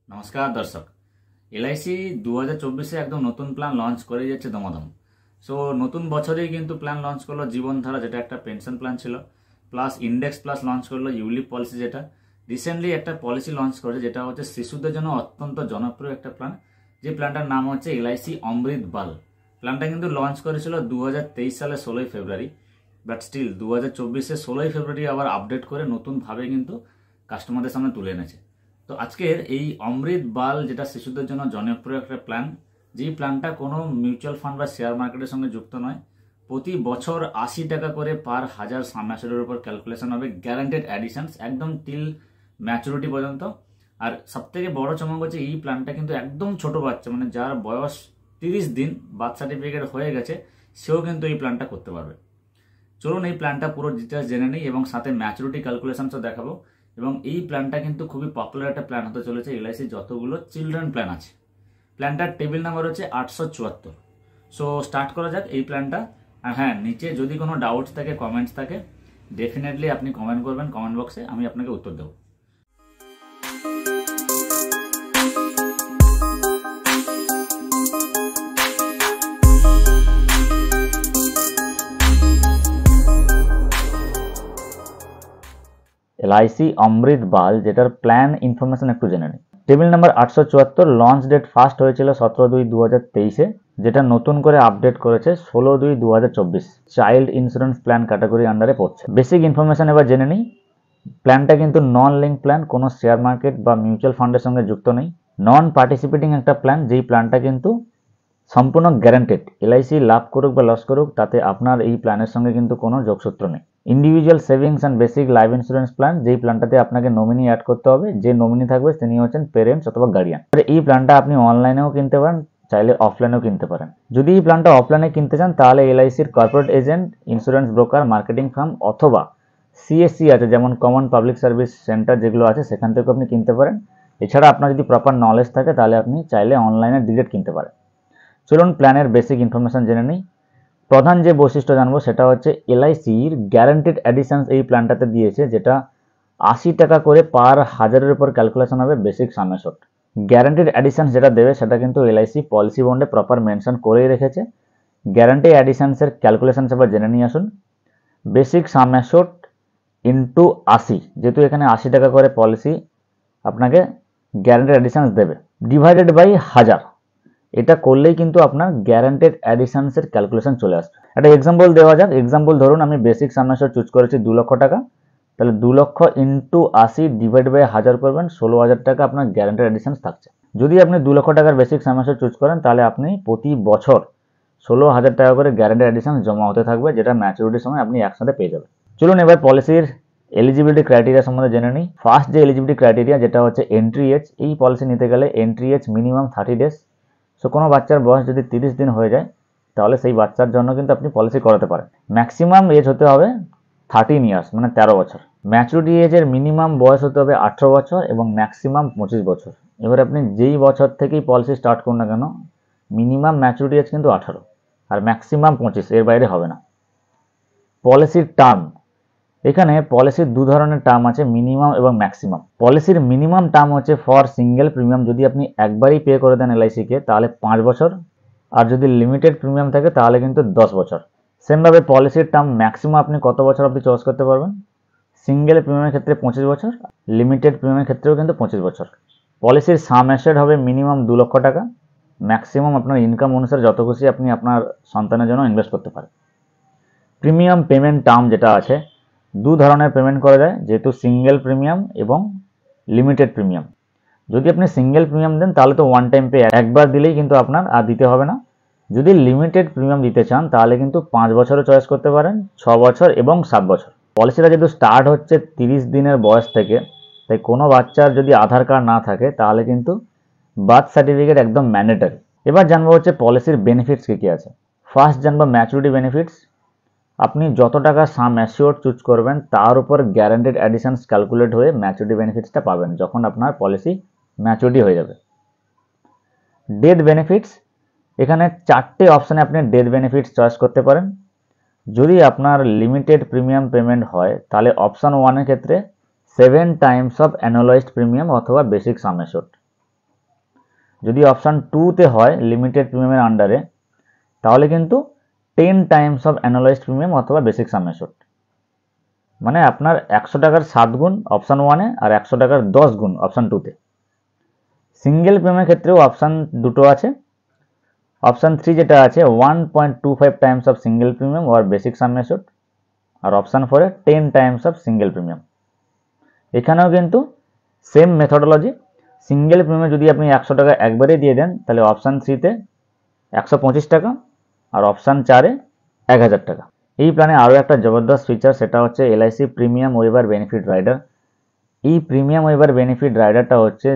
নমস্কার দর্শক, এলআইসি 2024-এ একদম নতুন প্ল্যান লঞ্চ করে যাচ্ছে দমদম। সো নতুন বছরেই কিন্তু প্ল্যান লঞ্চ করলো জীবনধারা, যেটা একটা পেনশন প্ল্যান ছিল, প্লাস ইন্ডেক্স প্লাস লঞ্চ করলো ইউলিপ পলিসি, যেটা রিসেন্টলি একটা পলিসি লঞ্চ করেছে, যেটা হচ্ছে শিশুদের জন্য অত্যন্ত জনপ্রিয় একটা প্ল্যান। যে প্ল্যানটার নাম হচ্ছে এলআইসি অমৃত বাল। প্ল্যানটা কিন্তু লঞ্চ করেছিল 2023 সালের 16ই ফেব্রুয়ারি, বাট স্টিল 2024-এ 16ই ফেব্রুয়ারি আবার আপডেট করে নতুনভাবে কিন্তু কাস্টমারদের সামনে তুলে এনেছে। তো আজকের এই অমৃত বাল, যেটা শিশুদের জন্য জনপ্রিয় একটা প্ল্যান, যেই প্ল্যানটা কোনো মিউচুয়াল ফান্ড বা শেয়ার মার্কেটের সঙ্গে যুক্ত নয়, প্রতি বছর 80 টাকা করে পার হাজার সাম অ্যাসেটের উপর ক্যালকুলেশন হবে, গ্যারান্টেড অ্যাডিশনস একদম টিল ম্যাচুরিটি পর্যন্ত। আর সবথেকে বড় চমক হচ্ছে এই প্ল্যানটা কিন্তু একদম ছোট বাচ্চা, মানে যার বয়স 30 দিন, বার্থ সার্টিফিকেট হয়ে গেছে, সেও কিন্তু এই প্ল্যানটা করতে পারবে। চলুন এই প্ল্যানটা পুরো ডিটেলস জেনে নিই এবং সাথে ম্যাচুরিটি ক্যালকুলেশনসও দেখাবো। এবং এই প্ল্যানটা কিন্তু খুবই পপুলার একটা প্ল্যান হতে চলেছে এলআইসি যতগুলো চিলড্রেন প্ল্যান আছে। প্ল্যানটার টেবিল নাম্বার হচ্ছে 874। সো স্টার্ট করা যাক এই প্ল্যানটা। আর হ্যাঁ, নিচে যদি কোনো ডাউটস থাকে, কমেন্টস থাকে, ডেফিনেটলি আপনি কমেন্ট করবেন কমেন্ট বক্সে, আমি আপনাকে উত্তর দেবো। এলআইসি অমৃত বাল, যেটার প্ল্যান ইনফরমেশন একটু জেনে নিই। Table number 874, launch date first হয়েছিল 17/2/2023-এ, যেটা নতুন করে আপডেট করেছে 16/2/2024। চাইল্ড ইন্স্যুরেন্স প্ল্যান ক্যাটাগরি আন্ডারে পড়ছে। বেসিক ইনফরমেশন এবার জেনে নিই। প্ল্যানটা কিন্তু নন লিঙ্ক প্ল্যান, কোনো শেয়ার মার্কেট বা মিউচুয়াল ফান্ডের সঙ্গে যুক্ত নেই, নন পার্টিসিপেটিং একটা প্ল্যান। যেই প্ল্যানটা কিন্তু সম্পূর্ণ গ্যারান্টেড। এলআইসি লাভ করুক বা লস করুক, তাতে আপনার এই প্ল্যানের সঙ্গে কিন্তু কোনো যোগসূত্র নেই। Individual savings and basic life insurance plan, যেই প্ল্যানটাতে আপনাকে নমিনি অ্যাড করতে হবে। যে নমিনি থাকবে তিনি হচ্ছেন পেরেন্টস অথবা গার্ডিয়ান। এই প্ল্যানটা আপনি অনলাইনেও কিনতে পারেন, চাইলে অফলাইনেও কিনতে পারেন। যদি এই প্ল্যানটা অফলাইনে কিনতে চান, তাহলে এলআইসির corporate agent, insurance broker, marketing firm অথবা সিএসসি আছে, যেমন কমন পাবলিক সার্ভিস সেন্টার যেগুলো আছে, সেখান থেকে আপনি কিনতে পারেন। এছাড়া আপনার যদি প্রপার নলেজ থাকে, তাহলে আপনি চাইলে অনলাইনে ডিরেক্ট কিনতে পারেন। চলুন প্ল্যানের বেসিক ইনফরমেশন জেনে নিই। প্রধান যে বৈশিষ্ট্য জানবো সেটা হচ্ছে এলআইসির গ্যারান্টেড অ্যাডিশনস এই প্ল্যানটাতে দিয়েছে, যেটা 80 টাকা করে পার হাজারের উপর ক্যালকুলেশন হবে বেসিক সাম অ্যাসেট। গ্যারান্টেড অ্যাডিশনস যেটা দেবে সেটা কিন্তু এলআইসি পলিসি বন্ডে প্রপার মেনশন করেই রেখেছে। গ্যারান্টি অ্যাডিশনসের ক্যালকুলেশন এবার জেনে নিয়ে আসুন। বেসিক সাম অ্যাসেট ইন্টু 80, যেহেতু এখানে 80 টাকা করে পলিসি আপনাকে গ্যারান্টেড অ্যাডিশনস দেবে, ডিভাইডেড বাই 1000, এটা করলেই কিন্তু আপনার গ্যারান্টেড অ্যাডিশনসের ক্যালকুলেশন চলে আসবে। একটা এক্সাম্পল দেওয়া যাক। এক্সাম্পল ধরুন আমি বেসিক সাম অ্যাসেট চুজ করেছি 2 লক্ষ টাকা, তাহলে 2 লক্ষ ইন্টু 80 ডিভাইড বাই 1000 করবেন, 16,000 টাকা আপনার গ্যারান্টেড অ্যাডিশনস থাকছে। যদি আপনি 2 লক্ষ টাকার বেসিক সাম অ্যাসেট চুজ করেন, তাহলে আপনি প্রতি বছর 16,000 টাকা করে গ্যারান্টেড অ্যাডিশনস জমা হতে থাকবে, যেটা ম্যাচুরিটির সময় আপনি একসাথে পেয়ে যাবেন। চলুন এবার পলিসির এলিজিবিলিটি ক্রাইটেরিয়া সম্বন্ধে জেনে নিই। ফার্স্ট যে এলিজিবিলিটি ক্রাইটেরিয়া, যেটা হচ্ছে এন্ট্রি এজ। এই পলিসি নিতে গেলে entry age minimum 30 days. So কোনো বাচ্চার বয়স যদি 30 দিন হয়ে যায়, তাহলে সেই বাচ্চার জন্য কিন্তু আপনি পলিসি করাতে পারেন। ম্যাক্সিমাম এজ হতে হবে 13 ইয়ার্স, মানে 13 বছর। ম্যাচুরিটি এজের মিনিমাম বয়স হতে হবে 18 বছর এবং ম্যাক্সিমাম 25 বছর। এবার আপনি যেই বছর থেকেই পলিসি স্টার্ট করুন না কেন, মিনিমাম ম্যাচুরিটি এজ কিন্তু 18 আর ম্যাক্সিমাম 25, এর বাইরে হবে না। পলিসির টার্ম, এখানে পলিসির দু ধরনের টার্ম আছে, মিনিমাম এবং ম্যাক্সিমাম। পলিসির মিনিমাম টার্ম হচ্ছে ফর সিঙ্গেল প্রিমিয়াম, যদি আপনি একবারই পে করে দেন এলআইসিকে, তাহলে 5 বছর, আর যদি লিমিটেড প্রিমিয়াম থাকে তাহলে কিন্তু 10 বছর। সেমভাবে পলিসির টার্ম ম্যাক্সিমাম আপনি কত বছর অবধি চয়েস করতে পারবেন। সিঙ্গেল প্রিমিয়ামের ক্ষেত্রে 25 বছর, লিমিটেড প্রিমিয়ামের ক্ষেত্রেও কিন্তু 25 বছর। পলিসির সাম অ্যাসেট হবে মিনিমাম 2 লক্ষ টাকা, ম্যাক্সিমাম আপনার ইনকাম অনুসারে যত খুশি আপনি আপনার সন্তানের জন্য ইনভেস্ট করতে পারেন। প্রিমিয়াম পেমেন্ট টার্ম যেটা আছে, দু ধরনের পেমেন্ট করা যায়, যেহেতু সিঙ্গেল প্রিমিয়াম এবং লিমিটেড প্রিমিয়াম। যদি আপনি সিঙ্গেল প্রিমিয়াম দেন, তাহলে তো ওয়ান টাইম পে, একবার দিলেই কিন্তু আপনার আর দিতে হবে না। যদি লিমিটেড প্রিমিয়াম দিতে চান, তাহলে কিন্তু 5 বছরও চয়েস করতে পারেন, 6 বছর এবং 7 বছর। পলিসিটা যেহেতু স্টার্ট হচ্ছে 30 দিনের বয়স থেকে, তাই কোনো বাচ্চার যদি আধার কার্ড না থাকে, তাহলে কিন্তু বার্থ সার্টিফিকেট একদম ম্যান্ডেটারি। এবার জানবো হচ্ছে পলিসির বেনিফিটস কী কী আছে। ফার্স্ট জানবো ম্যাচুরিটি বেনিফিটস। আপনি যত টাকা সাম অ্যাসিওর চুজ করবেন, তার উপর গ্যারান্টেড অ্যাডিশনস ক্যালকুলেট হয়ে ম্যাচুরিটি বেনিফিটসটা পাবেন যখন আপনার পলিসি ম্যাচুরিটি হয়ে যাবে। ডেথ বেনিফিটস, এখানে 4টে অপশানে আপনি ডেথ বেনিফিটস চয়েস করতে পারেন। যদি আপনার লিমিটেড প্রিমিয়াম পেমেন্ট হয়, তাহলে অপশান 1-এর ক্ষেত্রে 7 টাইমস অফ অ্যানুয়ালাইজড প্রিমিয়াম অথবা বেসিক সাম অ্যাসিওর। যদি অপশান 2-তে হয় লিমিটেড প্রিমিয়ামের আন্ডারে, তাহলে কিন্তু 10 টাইমস অফ অ্যানুয়ালাইজড প্রিমিয়াম অথবা বেসিক সাম অ্যাসিওরড, মানে আপনার 100 টাকার 7 গুণ অপশান 1-এ আর 100 টাকার 10 গুণ অপশান 2-তে। সিঙ্গেল প্রিমিয়ামের ক্ষেত্রেও অপশান দুটো আছে। অপশান 3 যেটা আছে 1.25 times of single premium or basic sum assured, আর অপশান 4-এ 10 টাইমস অফ সিঙ্গেল প্রিমিয়াম। এখানেও কিন্তু সেম মেথডোলজি। সিঙ্গেল প্রিমিয়ামে যদি আপনি 100 টাকা একবারে দিয়ে দেন তাহলে অপশান 3-তে 125 টাকা আর অপশান 4-এ 1000 টাকা। এই প্ল্যানে আরও একটা জবরদস্ত ফিচার, সেটা হচ্ছে LIC premium waiver benefit rider. এই প্রিমিয়াম ওয়েভার বেনিফিট রাইডারটা হচ্ছে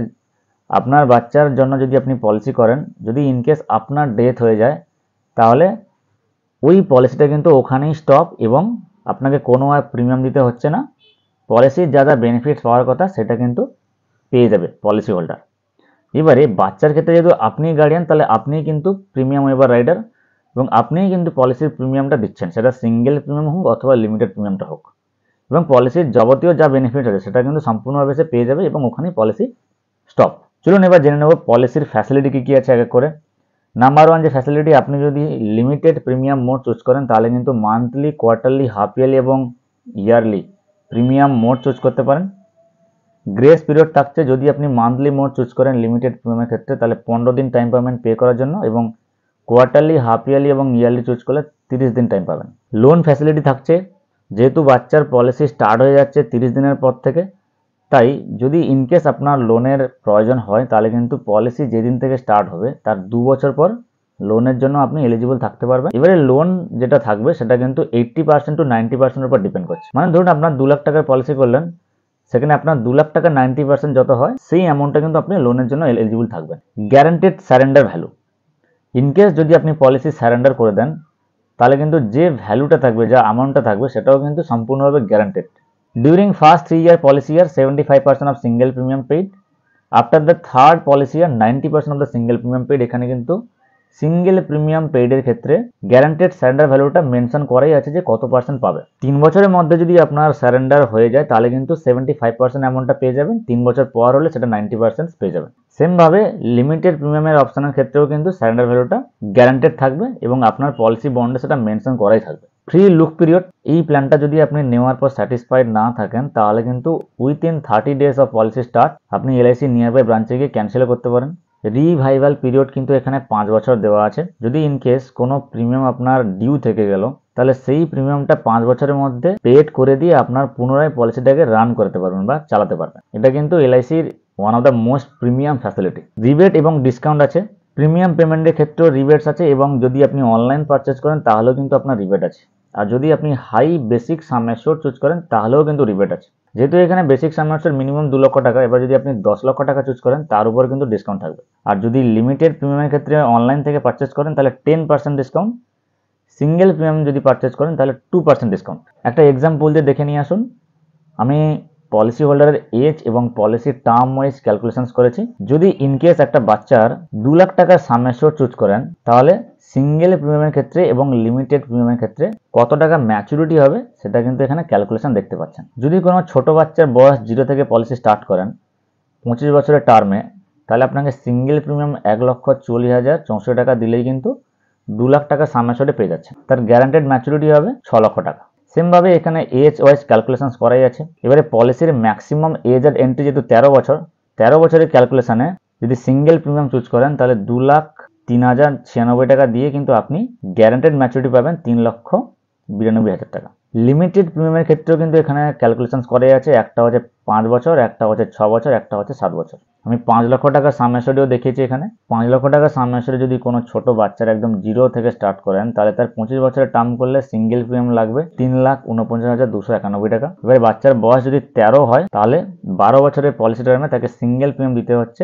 আপনার বাচ্চার জন্য যদি আপনি পলিসি করেন, যদি ইনকেস আপনার ডেথ হয়ে যায় তাহলে ওই পলিসিটা কিন্তু ওখানেই স্টপ এবং আপনাকে কোনো আর প্রিমিয়াম দিতে হচ্ছে না। পলিসির যা যা বেনিফিটস পাওয়ার কথা সেটা কিন্তু পেয়ে যাবে পলিসি হোল্ডার। এবারে বাচ্চার ক্ষেত্রে যেহেতু আপনি গার্ডিয়ান, তাহলে আপনিই কিন্তু প্রিমিয়াম ওয়েভার রাইডার এবং আপনিই কিন্তু পলিসির প্রিমিয়ামটা দিচ্ছেন, সেটা সিঙ্গেল প্রিমিয়াম হোক অথবা লিমিটেড প্রিমিয়ামটা হোক। এবং পলিসির যাবতীয় যা বেনিফিট আছে সেটা কিন্তু সম্পূর্ণভাবে সে পেয়ে যাবে এবং ওখানেই পলিসি স্টপ। চলুন এবার জেনে নেব পলিসির ফ্যাসিলিটি কী কী আছে এক এক করে। নাম্বার 1 যে ফ্যাসিলিটি, আপনি যদি লিমিটেড প্রিমিয়াম মোড চুজ করেন তাহলে কিন্তু মান্থলি, কোয়ার্টারলি, হাফ ইয়ারলি এবং ইয়ারলি প্রিমিয়াম মোড চুজ করতে পারেন। গ্রেস পিরিয়ড থাকছে, যদি আপনি মান্থলি মোড চুজ করেন লিমিটেড প্রিমিয়ামের ক্ষেত্রে তাহলে 15 দিন টাইম পাবেন পে করার জন্য, এবং কোয়ার্টারলি, হাফ ইয়ারলি এবং ইয়ারলি চুজ করলে 30 দিন টাইম পাবেন। লোন ফ্যাসিলিটি থাকছে, যেহেতু বাচ্চার পলিসি স্টার্ট হয়ে যাচ্ছে 30 দিনের পর থেকে, তাই যদি ইনকেস আপনার লোনের প্রয়োজন হয় তাহলে কিন্তু পলিসি যেদিন থেকে স্টার্ট হবে তার 2 বছর পর লোনের জন্য আপনি এলিজিবল থাকতে পারবেন। এবারে লোন যেটা থাকবে সেটা কিন্তু 80% টু 90% উপর ডিপেন্ড করছে। মানে ধরুন আপনার 2 লাখ টাকার পলিসি করলেন, সেখানে আপনার 2 লাখ টাকা 90% যত হয় সেই অ্যামাউন্টটা কিন্তু আপনি লোনের জন্য এলিজিবল থাকবেন। গ্যারান্টেড সারেন্ডার ভ্যালু, ইনকেস যদি আপনি পলিসি সারেন্ডার করে দেন তাহলে কিন্তু যে ভ্যালুটা থাকবে, যা অ্যামাউন্টটা থাকবে সেটাও কিন্তু সম্পূর্ণভাবে guaranteed. During first 3-year policy year, 75% of single premium paid. After the third policy year, 90% of the single premium paid। এখানে কিন্তু সিঙ্গেল প্রিমিয়াম পেইডের ক্ষেত্রে গ্যারান্টেড সারেন্ডার ভ্যালুটা মেনশন করাই আছে যে কত পার্সেন্ট পাবে। 3 বছরের মধ্যে যদি আপনার সারেন্ডার হয়ে যায় তাহলে কিন্তু 75% অ্যামাউন্টটা পেয়ে যাবেন, 3 বছর পর হলে সেটা 90% পেয়ে যাবেন। সেমভাবে লিমিটেড প্রিমিয়ামের অপশনের ক্ষেত্রেও কিন্তু সারেন্ডার ভ্যালুটা গ্যারান্টেড থাকবে এবং আপনার পলিসি বন্ডে সেটা মেনশন করাই থাকবে। ফ্রি লুক পিরিয়ড, এই প্ল্যানটা যদি আপনি নেওয়ার পর স্যাটিসফাইড না থাকেন তাহলে কিন্তু within 30 days of policy start আপনি এলআইসি নিয়ারবাই ব্রাঞ্চে গিয়ে ক্যান্সেল করতে পারেন। রিভাইভাল পিরিয়ড কিন্তু এখানে 5 বছর দেওয়া আছে। যদি ইনকেস কোনো প্রিমিয়াম আপনার ডিউ থেকে গেল তাহলে সেই প্রিমিয়ামটা 5 বছরের মধ্যে পেড করে দিয়ে আপনার পুনরায় পলিসিটাকে রান করতে পারবেন বা চালাতে পারবেন। এটা কিন্তু এলআইসির one of the most premium facility. Rebate এবং ডিসকাউন্ট আছে, প্রিমিয়াম পেমেন্টের ক্ষেত্রেও রিবেটস আছে এবং যদি আপনি অনলাইন পারচেজ করেন তাহলেও কিন্তু আপনার রিবেট আছে। আর যদি আপনি হাই বেসিক সাম অ্যাসিওরড চুজ করেন তাহলেও কিন্তু রিবেট আছে। যেহেতু এখানে বেসিক সাম অ্যাসিওরড মিনিমাম 2 লক্ষ টাকা, এবার যদি আপনি 10 লক্ষ টাকা চুজ করেন তার উপর কিন্তু ডিসকাউন্ট থাকবে। আর যদি লিমিটেড প্রিমিয়ামের ক্ষেত্রে অনলাইন থেকে পারচেজ করেন তাহলে 10% ডিসকাউন্ট, সিঙ্গেল প্রিমিয়াম যদি পারচেজ করেন তাহলে 2% ডিসকাউন্ট। একটা এক্সাম্পল দিয়ে দেখে নিয়ে আসুন। আমি পলিসি হোল্ডারের এজ এবং পলিসির টার্ম ওয়াইজ ক্যালকুলেশনস করেছি। যদি ইনকেস একটা বাচ্চার 2 লাখ টাকার সাম অ্যাসিওরড চুজ করেন তাহলে সিঙ্গেল প্রিমিয়ামের ক্ষেত্রে এবং লিমিটেড প্রিমিয়ামের ক্ষেত্রে কত টাকা ম্যাচুরিটি হবে সেটা কিন্তু এখানে ক্যালকুলেশন দেখতে পাচ্ছেন। যদি কোনো ছোট বাচ্চার বয়স 0 থেকে পলিসি স্টার্ট করেন 25 বছরের টার্মে, তাহলে আপনাকে সিঙ্গেল প্রিমিয়াম 1,40,64 টাকা দিলেই কিন্তু 2 লাখ টাকা সাম অ্যাসিওরডে পেয়ে যাচ্ছেন। তার গ্যারান্টেড ম্যাচুরিটি হবে 6 লক্ষ টাকা। সেমভাবে এখানে এজ ওয়াইজ ক্যালকুলেশনস করাই আছে। এবারে পলিসির ম্যাক্সিমাম এজ আর এন্ট্রি যেহেতু 13 বছর, 13 বছরের ক্যালকুলেশনে যদি সিঙ্গেল প্রিমিয়াম চুজ করেন তাহলে 2,03,096 টাকা দিয়ে কিন্তু আপনি গ্যারান্টেড ম্যাচুরিটি পাবেন 3,92,000 টাকা। লিমিটেড প্রিমিয়ামের ক্ষেত্রেও কিন্তু এখানে ক্যালকুলেশনস করাই আছে। একটা হচ্ছে 5 বছর, একটা হচ্ছে 6 বছর, একটা হচ্ছে 7 বছর। আমি 5 লক্ষ টাকার সাম অ্যাসিওরডও দেখিয়েছি এখানে। 5 লক্ষ টাকার সাম অ্যাসিওরডে যদি কোনো ছোট বাচ্চার একদম 0 থেকে স্টার্ট করেন তাহলে তার 25 বছরের টার্ম করলে সিঙ্গেল প্রিমিয়াম লাগবে 3,49,291 টাকা। এবার বাচ্চার বয়স যদি 13 হয় তাহলে 12 বছরের পলিসি টার্মে তাকে সিঙ্গেল প্রিমিয়াম দিতে হচ্ছে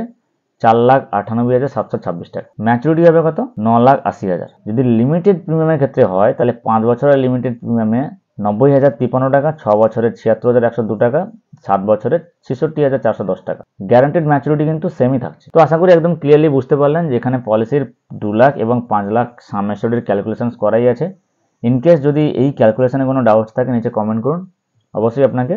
4,98,726 টাকা। ম্যাচুরিটি হবে কত? 9,80,000। যদি লিমিটেড প্রিমিয়ামের ক্ষেত্রে হয় তাহলে 5 বছরের লিমিটেড প্রিমিয়ামে 90,053 টাকা, 6 বছরের 76,102 টাকা, 7 বছরের 66,410 টাকা। গ্যারান্টেড ম্যাচুরিটি কিন্তু সেমই থাকছে। তো আশা করি একদম ক্লিয়ারলি বুঝতে পারলেন যে এখানে পলিসির 2 লাখ এবং 5 লাখ সাম অ্যাসিওরডের ক্যালকুলেশনস করাই আছে। ইনকেস যদি এই ক্যালকুলেশনে কোনো ডাউটস থাকে নিচে কমেন্ট করুন, অবশ্যই আপনাকে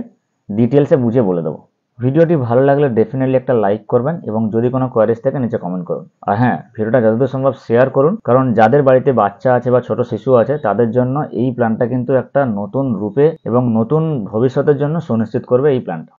ডিটেলসে বুঝিয়ে বলে দেবো। ভিডিওটি ভালো লাগলে ডেফিনেটলি একটা লাইক করবেন এবং যদি কোনো কোয়ারিজ থাকে নিচে কমেন্ট করুন। আর হ্যাঁ, ভিডিওটা যতদূর সম্ভব শেয়ার করুন, কারণ যাদের বাড়িতে বাচ্চা আছে বা ছোট শিশু আছে তাদের জন্য এই প্ল্যানটা কিন্তু একটা নতুন রূপে এবং নতুন ভবিষ্যতের জন্য সুনিশ্চিত করবে এই প্ল্যানটা।